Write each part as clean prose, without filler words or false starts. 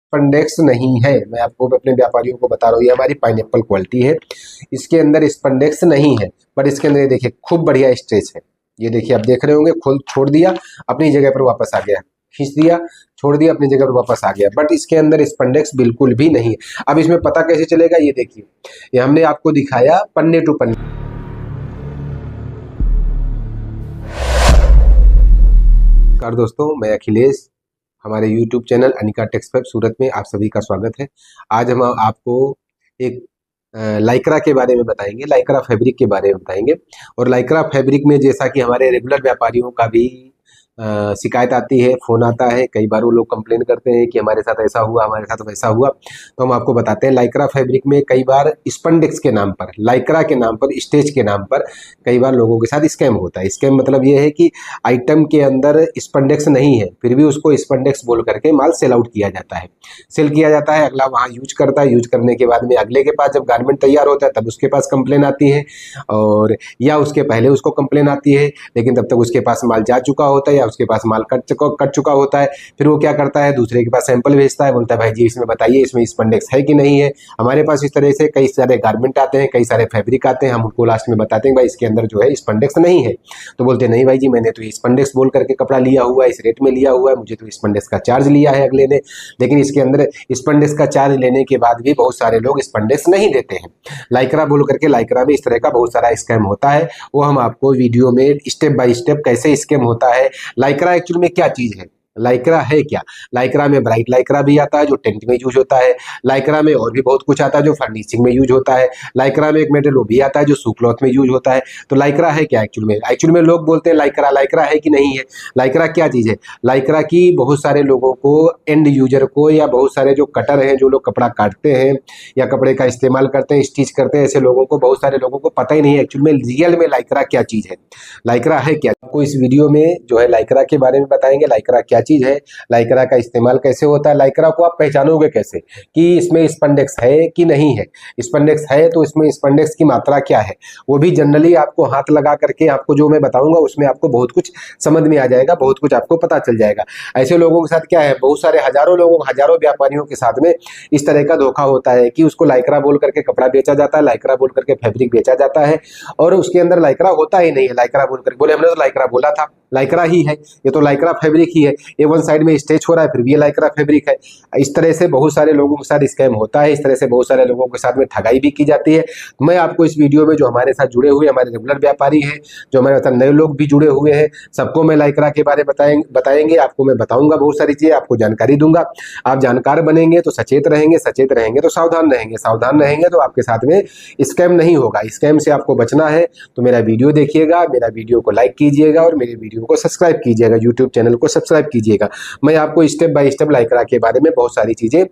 स्पंडेक्स नहीं है। मैं आपको अपने व्यापारियों को बता रहा हूँ, ये हमारी पाइनएप्पल क्वालिटी है, इसके अंदर स्पंडेक्स नहीं है। बट इसके अंदर ये देखिए खूब बढ़िया स्ट्रेच है। ये देखिए आप देख रहे होंगे, खोल छोड़ दिया अपनी जगह पर वापस आ गया, खींच दिया छोड़ दिया अपनी जगह पर वापस आ गया। बट इसके अंदर स्पंडेक्स बिल्कुल भी नहीं है। अब इसमें पता कैसे चलेगा, ये देखिए, ये हमने आपको दिखाया पन्ने टू पन्ने। नमस्कार दोस्तों, मैं अखिलेश, हमारे YouTube चैनल अनिका टेक्सटाइल सूरत में आप सभी का स्वागत है। आज हम आपको एक लाइक्रा के बारे में बताएंगे, लाइक्रा फैब्रिक के बारे में बताएंगे। और लाइक्रा फैब्रिक में जैसा कि हमारे रेगुलर व्यापारियों का भी शिकायत आती है, फ़ोन आता है, कई बार वो लोग कंप्लेन करते हैं कि हमारे साथ ऐसा हुआ, हमारे साथ वैसा हुआ। तो हम आपको बताते हैं लाइक्रा फैब्रिक में कई बार स्पंडेक्स के नाम पर, लाइक्रा के नाम पर, स्टेज के नाम पर कई बार लोगों के साथ स्कैम होता है। स्कैम मतलब ये है कि आइटम के अंदर स्पंडेक्स नहीं है, फिर भी उसको स्पंडेक्स बोल करके माल सेल आउट किया जाता है, सेल किया जाता है। अगला वहाँ यूज करता है, यूज करने के बाद में अगले के पास जब गारमेंट तैयार होता है तब उसके पास कंप्लेन आती है, और या उसके पहले उसको कंप्लेन आती है, लेकिन तब तक उसके पास माल जा चुका होता है या उसके पास माल कट चुका होता है। फिर वो क्या करता है, दूसरे के पास सैंपल भेजता है, बोलता है भाई जी इसमें बताइए इसमें स्पंडेक्स है कि नहीं है। हमारे पास इस तरह से कई सारे गारमेंट आते हैं, कई सारे फैब्रिक आते हैं, हम उनको लास्ट में बताते हैं भाई इसके अंदर जो है स्पंडेक्स नहीं है। तो बोलते हैं नहीं भाई जी, मैंने तो ये स्पंडेक्स बोल करके कपड़ा लिया हुआ है, इस रेट में लिया हुआ है, मुझे तो स्पंडेक्स का चार्ज लिया है अगले ने। लेकिन इसके अंदर स्पंडेक्स का चार्ज लेने के बाद भी बहुत सारे लोग स्पंडेक्स नहीं देते हैं। लाइक्रा बोल करके, लाइक्रा में इस तरह का बहुत सारा स्कैम होता है, वो हम आपको वीडियो में स्टेप बाय स्टेप कैसे स्कैम होता है। लाइक्रा एक्चुअली में क्या चीज़ है, लाइक्रा है क्या। लाइक्रा में ब्राइट लाइक्रा भी आता है जो टेंट में यूज होता है, लाइक्रा में और भी बहुत कुछ आता है जो फर्निशिंग में यूज होता है, लाइक्रा में एक मटेरियल वो भी आता है जो सू क्लॉथ में यूज होता है। तो लाइक्रा है क्या एक्चुअल में, लोग बोलते हैं लाइक्रा, लाइक्रा है कि नहीं है। लाइक्रा क्या चीज़ है, लाइक्रा की बहुत सारे लोगों को, एंड यूजर को, या बहुत सारे जो कटर हैं, जो लोग कपड़ा काटते हैं या कपड़े का इस्तेमाल करते हैं, स्टिच करते हैं, ऐसे लोगों को, बहुत सारे लोगों को पता ही नहीं है एक्चुअल में रियल में लाइक्रा क्या चीज़ है, लाइक्रा है क्या। आपको इस वीडियो में जो है लाइक्रा के बारे में बताएंगे, लाइक्रा क्या चीज़ है, लाइक्रा का इस्तेमाल कैसे होता है, लाइक्रा को आप पहचानोगे कैसे कि इसमें स्पंडेक्स है कि नहीं है। स्पंडेक्स है तो इसमें स्पंडेक्स की मात्रा क्या है, वो भी जनरली आपको हाथ लगा करके आपको जो मैं बताऊंगा उसमें आपको बहुत कुछ समझ में आ जाएगा, बहुत कुछ आपको पता चल जाएगा। ऐसे लोगों के साथ क्या है, बहुत सारे हजारों लोगों, हजारों व्यापारियों के साथ में इस तरह का धोखा होता है कि उसको लाइक्रा बोल करके कपड़ा बेचा जाता है, लाइक्रा बोल करके फैब्रिक बेचा जाता है, और उसके अंदर लाइक्रा होता ही नहीं है। लाइक्रा बोल करके बोले हमने तो लाइक्रा बोला था, लाइक्रा ही है, ये तो लाइक्रा फैब्रिक ही है, ये वन साइड में स्टेच हो रहा है फिर भी ये लाइक्रा फैब्रिक है। इस तरह से बहुत सारे लोगों के साथ स्कैम होता है, इस तरह से बहुत सारे लोगों के साथ में ठगाई भी की जाती है। मैं आपको इस वीडियो में जो हमारे साथ जुड़े हुए हमारे रेगुलर व्यापारी हैं, जो हमारे साथ नए लोग भी जुड़े हुए हैं, सबको मैं लाइक्रा के बारे में बताएंगे, आपको मैं बताऊंगा बहुत सारी चीजें, आपको जानकारी दूंगा। आप जानकार बनेंगे तो सचेत रहेंगे, सचेत रहेंगे तो सावधान रहेंगे, सावधान रहेंगे तो आपके साथ में स्कैम नहीं होगा। स्कैम से आपको बचना है तो मेरा वीडियो देखिएगा, मेरा वीडियो को लाइक कीजिएगा और मेरे वीडियो को सब्सक्राइब कीजिएगा, यूट्यूब चैनल को सब्सक्राइब कीजिएगा। मैं आपको स्टेप बाय स्टेप लाइक्रा के बारे में बहुत सारी चीजें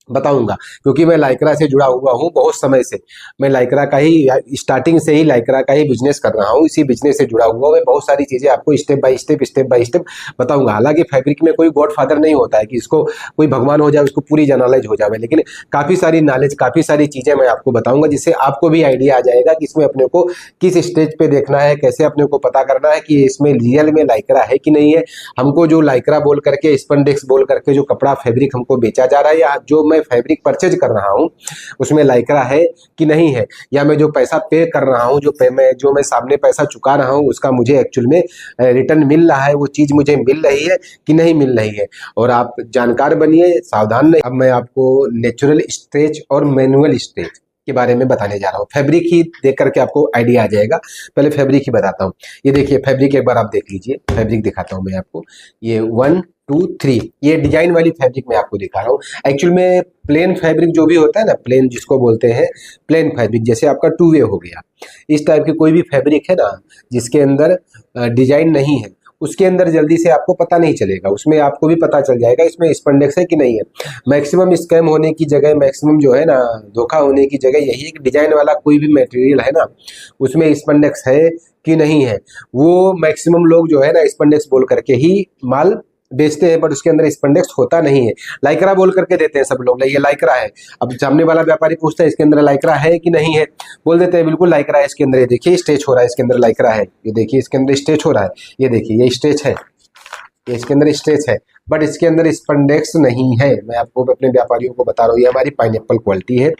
बताऊंगा, क्योंकि मैं लाइक्रा से जुड़ा हुआ हूं बहुत समय से। मैं लाइक्रा का ही स्टार्टिंग से ही लाइक्रा का ही बिजनेस कर रहा हूं, इसी बिजनेस से जुड़ा हुआ मैं बहुत सारी चीजें आपको स्टेप बाय स्टेप बताऊंगा। हालांकि फैब्रिक में कोई गॉडफादर नहीं होता है कि इसको कोई भगवान हो जाए, उसको पूरी नॉलेज हो जाए, लेकिन काफी सारी नॉलेज, काफी सारी चीजें मैं आपको बताऊंगा जिससे आपको भी आइडिया आ जाएगा कि इसमें अपने को किस स्टेज पे देखना है, कैसे अपने को पता करना है कि इसमें रियल में लाइक्रा है कि नहीं है। हमको जो लाइक्रा बोल करके, स्पंडेक्स बोल करके जो कपड़ा फैब्रिक हमको बेचा जा रहा है, या जो मैं फैब्रिक परचेज कर रहा हूं उसमें लाइक्रा है कि नहीं है, या मैं जो पैसा पे कर रहा हूं, जो मैं सामने पैसा चुका रहा हूं उसका मुझे एक्चुअल में रिटर्न मिल रहा है, वो चीज मुझे मिल रही है कि नहीं मिल रही है। और आप जानकार बनिए, सावधान नहीं। अब मैं आपको नेचुरल स्ट्रेच और मैनुअल स्ट्रेच के बारे में बताने जा रहा हूँ। फैब्रिक ही देख करके आपको आइडिया आ जाएगा, पहले फैब्रिक ही बताता हूँ। ये देखिए फैब्रिक एक बार आप देख लीजिए, फैब्रिक दिखाता हूँ मैं आपको। ये 1 2 3 ये डिजाइन वाली फैब्रिक मैं आपको दिखा रहा हूँ। एक्चुअल में प्लेन फैब्रिक जो भी होता है ना, प्लेन जिसको बोलते हैं, प्लेन फैब्रिक जैसे आपका 2 वे हो गया, इस टाइप की कोई भी फैब्रिक है ना जिसके अंदर डिजाइन नहीं है, उसके अंदर जल्दी से आपको पता नहीं चलेगा, उसमें आपको भी पता चल जाएगा इसमें स्पंडेक्स है कि नहीं है। मैक्सिमम स्कैम होने की जगह, मैक्सिमम जो है ना धोखा होने की जगह यही है कि डिजाइन वाला कोई भी मटेरियल है ना उसमें स्पंडेक्स है कि नहीं है, वो मैक्सिमम लोग जो है ना स्पंडेक्स बोल करके ही माल बेचते हैं, बट उसके अंदर स्पंडेक्स होता नहीं है। लाइक्रा बोल करके देते हैं सब लोग, ये लाइक्रा है। अब सामने वाला व्यापारी पूछता है इसके अंदर लाइक्रा है कि नहीं है, बोल देते हैं बिल्कुल लाइक्रा है इसके अंदर, ये देखिए स्टेच हो रहा है, इसके अंदर लाइक्रा है, ये देखिए इसके अंदर स्टेच हो रहा है, ये देखिए ये स्टेच है, ये इसके अंदर स्ट्रेच है, बट इसके अंदर स्पंडेक्स नहीं है। मैं आपको अपने व्यापारियों को बता रहा हूँ, ये हमारी पाइनएप्पल क्वालिटी है,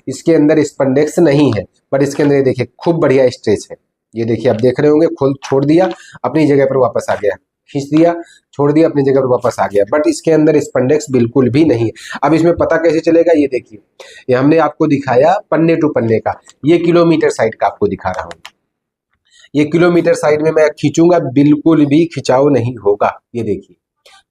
इसके अंदर स्पंडेक्स नहीं है, बट इसके अंदर ये देखिए खूब बढ़िया स्ट्रेच है। ये देखिए आप देख रहे होंगे, खोल छोड़ दिया अपनी जगह पर वापस आ गया, खींच दिया छोड़ दिया अपनी जगह पर वापस आ गया, बट इसके अंदर स्पंडेक्स बिल्कुल भी नहीं है। अब इसमें पता कैसे चलेगा, ये देखिए, ये हमने आपको दिखाया पन्ने टू पन्ने का, ये किलोमीटर साइड का आपको दिखा रहा हूँ। ये किलोमीटर साइड में मैं खींचूंगा, बिल्कुल भी खिंचाव नहीं होगा। ये देखिए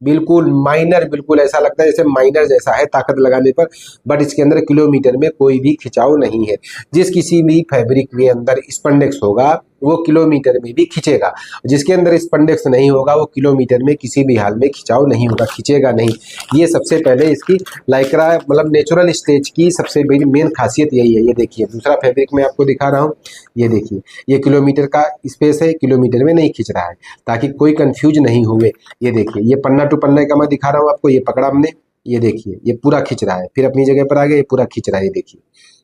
बिल्कुल माइनर, बिल्कुल ऐसा लगता है जैसे माइनर जैसा है ताकत लगाने पर, बट इसके अंदर किलोमीटर में कोई भी खिंचाव नहीं है। जिस किसी भी फैब्रिक के अंदर स्पंडेक्स होगा वो किलोमीटर में भी खींचेगा, जिसके अंदर स्पंडेक्स नहीं होगा वो किलोमीटर में किसी भी हाल में खिंचाव नहीं होगा, खींचेगा नहीं। ये सबसे पहले इसकी लाइक्रा मतलब नेचुरल स्टेज की सबसे बड़ी मेन खासियत यही है। ये देखिए दूसरा फैब्रिक मैं आपको दिखा रहा हूँ, ये देखिए ये किलोमीटर का स्पेस है, किलोमीटर में नहीं खींच रहा है, ताकि कोई कंफ्यूज नहीं हुए। ये देखिए ये पन्ना टू पन्ने का मैं दिखा रहा हूँ आपको, ये पकड़ा हमने, ये देखिए ये पूरा खींच रहा है, फिर अपनी जगह पर आ गया, ये पूरा खींच रहा है, ये देखिए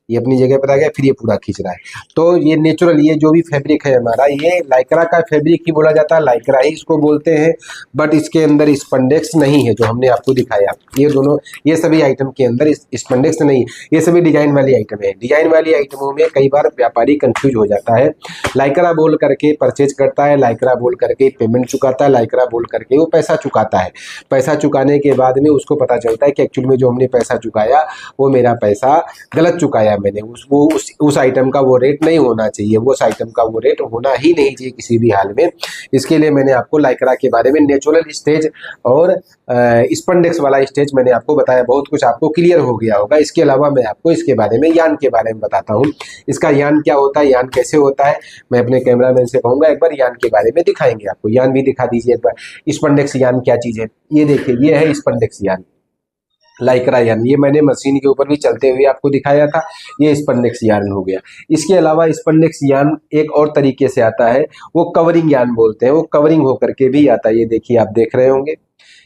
ये अपनी जगह पर आ गया, फिर ये पूरा खींच रहा है। तो ये नेचुरल, ये जो भी फैब्रिक है हमारा, ये लाइक्रा का फैब्रिक ही बोला जाता है, लाइक्रा ही इसको बोलते हैं, बट इसके अंदर स्पंडेक्स नहीं है जो हमने आपको दिखाया। ये दोनों, ये सभी आइटम के अंदर स्पंडेक्स नहीं है, ये सभी डिजाइन वाली आइटम है। डिजाइन वाली आइटमों में कई बार व्यापारी कंफ्यूज हो जाता है, लाइक्रा बोल करके परचेज करता है, लाइक्रा बोल करके पेमेंट चुकाता है, लाइक्रा बोल करके वो पैसा चुकाता है। पैसा चुकाने के बाद में उसको पता चलता है कि एक्चुअल में जो हमने पैसा चुकाया वो मेरा पैसा गलत चुकाया मैंने, उस आइटम का वो रेट नहीं होना चाहिए, उस आइटम का वो रेट होना ही नहीं चाहिए किसी भी हाल में। इसके लिए मैंने आपको लाइक्रा के बारे में नेचुरल स्टेज और स्पंडेक्स वाला स्टेज मैंने आपको बताया, बहुत कुछ आपको क्लियर हो गया होगा। इसके अलावा मैं आपको इसके बारे में यान के बारे में बताता हूँ, इसका यान क्या होता है, यान कैसे होता है। मैं अपने कैमरामैन से कहूँगा एक बार यान के बारे में दिखाएंगे आपको, यान भी दिखा दीजिए एक बार। स्पंडेक्स यान क्या चीज़ है, ये देखिए ये है स्पंडेक्स यान, लाइक्रा यान, ये मैंने मशीन के ऊपर भी चलते हुए आपको दिखाया था, ये स्पंडेक्स यान हो गया। इसके अलावा स्पंडेक्स यान एक और तरीके से आता है, वो कवरिंग यान बोलते हैं, वो कवरिंग होकर के भी आता है। ये देखिए आप देख रहे होंगे,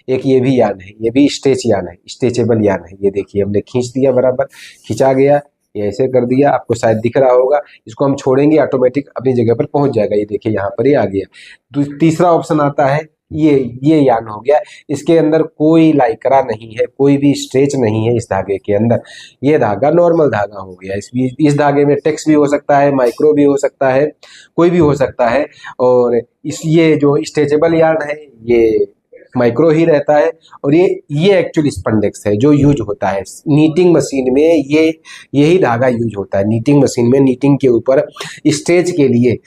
एक ये भी यान है, ये भी स्ट्रेच यान है, स्ट्रेचेबल यान है। ये देखिए हमने खींच दिया, बराबर खींचा गया, ये ऐसे कर दिया, आपको शायद दिख रहा होगा, इसको हम छोड़ेंगे ऑटोमेटिक अपनी जगह पर पहुंच जाएगा। ये देखिए यहाँ पर ही आ गया। तीसरा ऑप्शन आता है, ये यान हो गया, इसके अंदर कोई लाइक्रा नहीं है, कोई भी स्ट्रेच नहीं है इस धागे के अंदर, ये धागा नॉर्मल धागा हो गया। इस धागे में टेक्स भी हो सकता है, माइक्रो भी हो सकता है, कोई भी हो सकता है। और ये जो स्ट्रेचेबल यान है ये माइक्रो ही रहता है, और ये एक्चुअल स्पंडेक्स है जो यूज होता है नीटिंग मशीन में। ये यही धागा यूज होता है नीटिंग मशीन में, नीटिंग के ऊपर स्टेज के लिए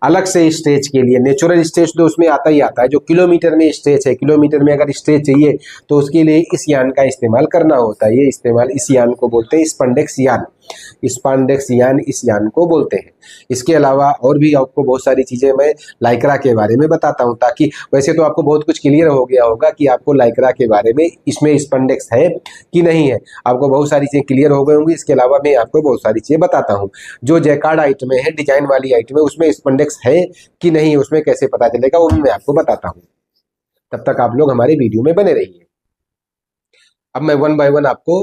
अलग से स्टेज के लिए। नेचुरल स्टेज तो उसमें आता ही आता है, जो किलोमीटर में स्टेज है, किलोमीटर में अगर स्टेज चाहिए तो उसके लिए इस यान का इस्तेमाल करना होता है। ये इस्तेमाल, इस यान को बोलते हैं स्पंडेक्स यान, स्पंडेक्स यान इस यान को बोलते हैं। इसके अलावा और भी आपको बहुत सारी चीज़ें मैं लाइक्रा के बारे में बताता हूँ, ताकि वैसे तो आपको बहुत कुछ क्लियर हो गया होगा कि आपको लाइक्रा के बारे में इसमें स्पंडेक्स है कि नहीं है, आपको बहुत सारी चीज़ें क्लियर हो गई होंगी। इसके अलावा मैं आपको बहुत सारी चीज़ें बताता हूँ। जो जैकार्ड आइटम है, डिजाइन वाली आइटम है, उसमें स्पंडेक्स है कि नहीं, उसमें कैसे पता चलेगा, वो मैं आपको बताता हूँ। तब तक आप लोग हमारे वीडियो में बने रहिए। अब मैं वन बाय वन आपको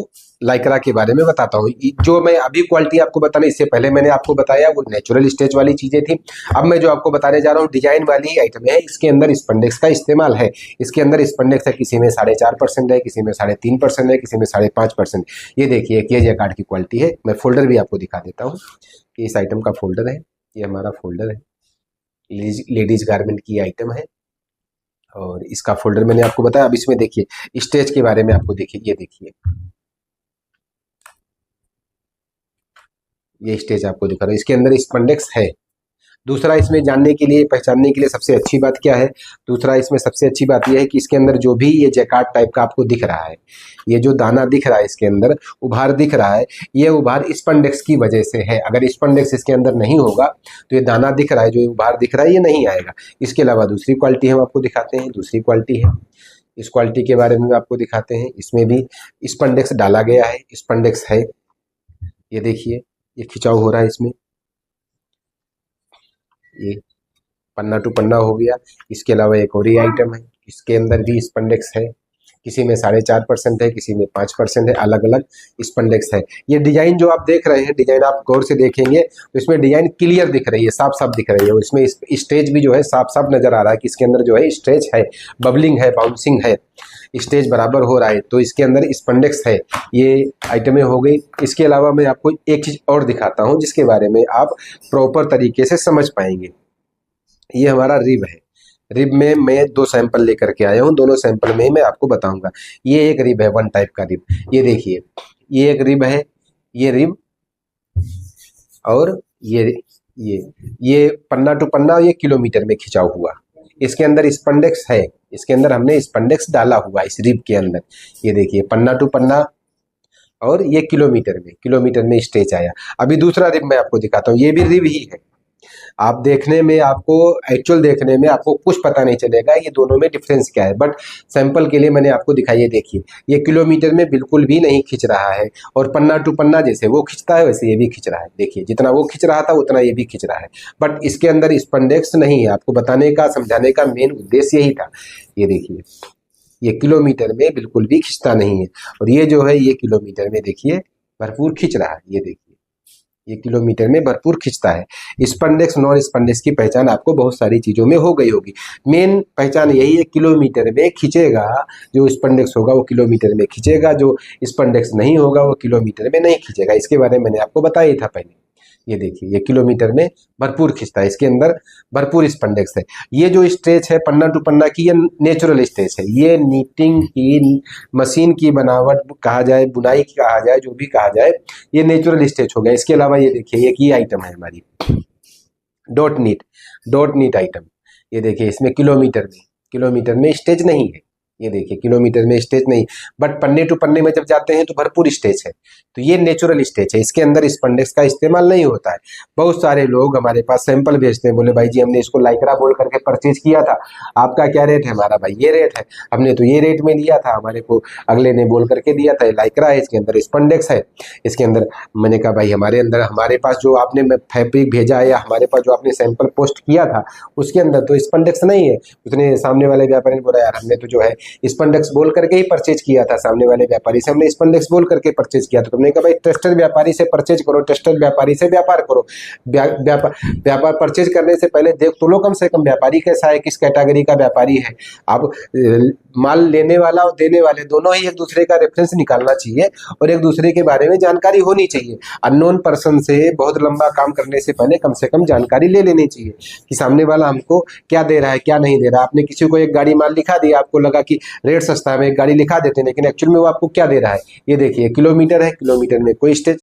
लाइक्रा के बारे में बताता हूँ। जो मैं अभी क्वालिटी आपको बताना, इससे पहले मैंने आपको बताया वो नेचुरल स्टेज वाली चीजें थी। अब मैं जो आपको बताने जा रहा हूँ डिजाइन वाली आइटम है, इसके अंदर स्पंडेक्स का इस्तेमाल है। इसके अंदर स्पंडेक्स है, किसी में 4.5% है, किसी में 3.5% है, किसी में 5.5%। ये देखिए कि जैकार्ड की क्वालिटी है। मैं फोल्डर भी आपको दिखा देता हूँ कि इस आइटम का फोल्डर है, ये हमारा फोल्डर है, लेडीज गारमेंट की आइटम है, और इसका फोल्डर मैंने आपको बताया। अब इसमें देखिए स्टेज के बारे में आपको देखिए, ये देखिए ये स्टेज आपको दिखा रहा है, इसके अंदर स्पंडेक्स है। दूसरा इसमें जानने के लिए, पहचानने के लिए सबसे अच्छी बात क्या है, दूसरा इसमें सबसे अच्छी बात यह है कि इसके अंदर जो भी ये जैकार्ड टाइप का आपको दिख रहा है, ये जो दाना दिख रहा है इसके अंदर उभार दिख रहा है, ये उभार स्पंडेक्स की वजह से है। अगर स्पंडेक्स इसके अंदर नहीं होगा तो ये दाना दिख रहा है, जो उभार दिख रहा है, ये नहीं आएगा। इसके अलावा दूसरी क्वालिटी हम आपको दिखाते हैं, दूसरी क्वालिटी है, इस क्वालिटी के बारे में आपको दिखाते हैं। इसमें भी स्पंडेक्स डाला गया है, स्पंडेक्स है। ये देखिए ये खिंचाव हो रहा है इसमें, ये पन्ना टू पन्ना हो गया। इसके अलावा एक और ही आइटम है, इसके अंदर भी स्पंडेक्स है, किसी में 4.5% है, किसी में 5% है, अलग अलग स्पंडेक्स है। ये डिजाइन जो आप देख रहे हैं, डिजाइन आप गौर से देखेंगे तो इसमें डिजाइन क्लियर दिख रही है, साफ साफ दिख रही है। और इसमें स्टेज भी जो है साफ साफ नजर आ रहा है कि इसके अंदर जो है स्ट्रेच है, बबलिंग है, बाउंसिंग है, स्टेज बराबर हो रहा है, तो इसके अंदर स्पंडेक्स है। ये आइटमें हो गई। इसके अलावा मैं आपको एक चीज और दिखाता हूँ जिसके बारे में आप प्रॉपर तरीके से समझ पाएंगे। ये हमारा रिब है। रिब में मैं 2 सैंपल लेकर के आया हूँ, दोनों सैंपल में मैं आपको बताऊंगा। ये एक रिब है, वन टाइप का रिब। ये देखिए, ये एक रिब है, ये रिब, और ये पन्ना टू पन्ना, ये किलोमीटर में खिंचा हुआ। इसके अंदर स्पंडेक्स है, इसके अंदर हमने स्पंडेक्स डाला हुआ इस रिब के अंदर। ये देखिए, पन्ना टू पन्ना, और ये किलोमीटर में स्टेज आया। अभी दूसरा रिब मैं आपको दिखाता हूँ, ये भी रिब ही है। आप देखने में, आपको एक्चुअल देखने में आपको कुछ पता नहीं चलेगा ये दोनों में डिफरेंस क्या है, बट सैंपल के लिए मैंने आपको दिखाई है। देखिए, ये किलोमीटर में बिल्कुल भी नहीं खिंच रहा है, और पन्ना टू पन्ना जैसे वो खिंचता है वैसे ये भी खिंच रहा है। देखिए, जितना वो खिंच रहा था उतना ये भी खिंच रहा है, बट इसके अंदर स्पंडेक्स नहीं है। आपको बताने का, समझाने का मेन उद्देश्य यही था। ये देखिए, ये किलोमीटर में बिल्कुल भी खिंचता नहीं है, और ये जो है ये किलोमीटर में देखिए भरपूर खिंच रहा है। ये देखिए, ये किलोमीटर में भरपूर खिंचता है। स्पंडेक्स नॉन स्पंडेक्स की पहचान आपको बहुत सारी चीजों में हो गई होगी। मेन पहचान यही है, किलोमीटर में खिंचेगा जो स्पंडेक्स होगा वो किलोमीटर में खिंचेगा, जो स्पंडेक्स नहीं होगा वो किलोमीटर में नहीं खिंचेगा। इसके बारे में मैंने आपको बताया ही था पहले। ये देखिए, ये किलोमीटर में भरपूर खिंचता है, इसके अंदर भरपूर स्पंडेक्स है। ये जो स्ट्रेच है पन्ना टू पन्ना की, ये नेचुरल स्ट्रेच है। ये नीटिंग की मशीन की बनावट कहा जाए, बुनाई की कहा जाए, जो भी कहा जाए, ये नेचुरल स्ट्रेच हो गया। इसके अलावा ये देखिए, एक ये आइटम है हमारी डॉट नीट आइटम। ये देखिए, इसमें किलोमीटर में स्टेज नहीं है। ये देखिए, किलोमीटर में स्टेज नहीं, बट पन्ने टू पन्ने में जब जाते हैं तो भरपूर स्टेज है। तो ये नेचुरल स्टेज है, इसके अंदर स्पंडेक्स का इस्तेमाल नहीं होता है। बहुत सारे लोग हमारे पास सैंपल भेजते हैं, बोले भाई जी हमने इसको लाइक्रा बोल करके परचेज किया था, आपका क्या रेट है? हमारा भाई ये रेट है, हमने तो ये रेट में लिया था, हमारे को अगले ने बोल करके दिया था लाइक्रा है, इसके अंदर स्पंडेक्स है, इसके अंदर। मैंने कहा भाई हमारे पास जो आपने फैब्रिक भेजा है, या हमारे पास जो आपने सैंपल पोस्ट किया था उसके अंदर तो स्पंडेक्स नहीं है। उसने, सामने वाले व्यापारी ने बोला यार हमने तो जो है स्पंडेक्स बोल करके ही परचेज किया था, सामने वाले व्यापारी से हमने स्पंडेक्स बोल करके परचेज किया था। तुमने कहा भाई ट्रस्टेड व्यापारी से परचेज करो, ट्रस्टेड व्यापारी से व्यापार करो। व्यापार परचेज करने से पहले देख तो लो कम से कम व्यापारी कैसा है, किस कैटेगरी का व्यापारी है। आप माल लेने वाला और देने वाले दोनों ही एक दूसरे का रेफरेंस निकालना चाहिए, और एक दूसरे के बारे में जानकारी होनी चाहिए। अननोन पर्सन से बहुत लंबा काम करने से पहले कम से कम जानकारी ले लेनी चाहिए कि सामने वाला हमको क्या दे रहा है, क्या नहीं दे रहा। आपने किसी को एक गाड़ी माल लिखा दिया, आपको लगा कि रेट सस्ता है, एक गाड़ी लिखा देते हैं, लेकिन एक्चुअल में वो आपको क्या दे रहा है। ये देखिए, किलोमीटर है, किलोमीटर में कोई स्टेज